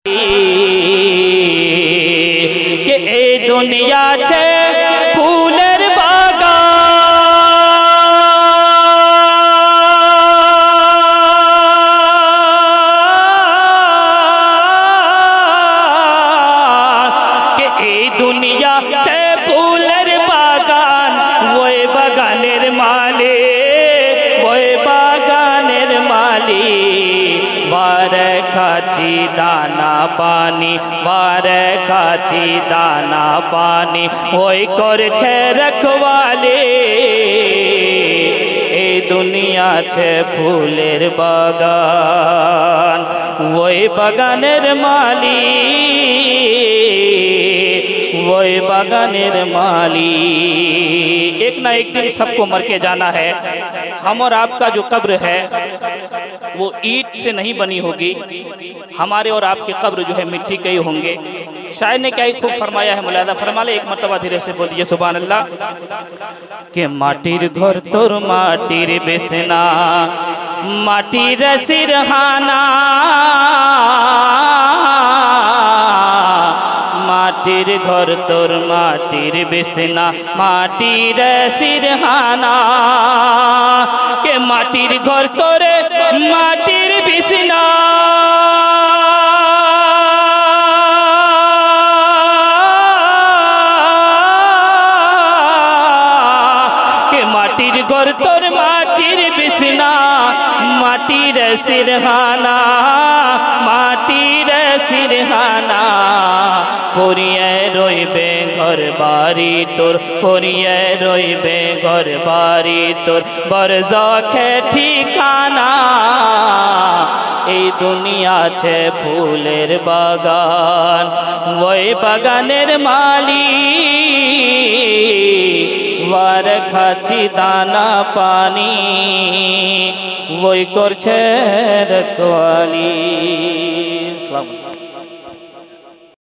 के ए दुनिया छे फूलेर बागान के ए दुनिया छे फूलेर बागान ওই বাগানের মালিক ওই বাগানের মালিক বারে খাচ্ছি দানা পানি বারে খাচ্ছি দানা পানি ওই করছে রখওয়ালি এই দুনিয়া আছে ফুলের বাগান ওই বাগানের মালিক ওই বাগানের मालिक। एक ना एक दिन सबको मर के जाना है। हम और आपका जो कब्र है वो ईंट से नहीं बनी होगी, हमारे और आपके कब्र जो है मिट्टी के ही होंगे। शायर ने क्या ही खूब फरमाया है, मुलादा फरमा ले एक मर्तबा धीरे से बोल दिए सुभान अल्लाह। के माटिर घर तोर माटिर बेसना माटिर सिरहाना माटिर घर तोर माटिर बेसना माटिर सिरहाना के माटिर घर तोरे माटिर बेसना के माटिर घर तोर माटिर बेसना माटिर सिरहाना माटिर सिरहाना পরিয়ে রইবে ঘর বাড়ি তোর পরিয়ে রইবে ঘর বাড়ি তোর বরজখে ঠিকানা এই দুনিয়া আছে ফুলের বাগান ওই বাগানের মালিক ওয়ার খাচ্ছি দানা পানি ওই করছে রখওয়ালি।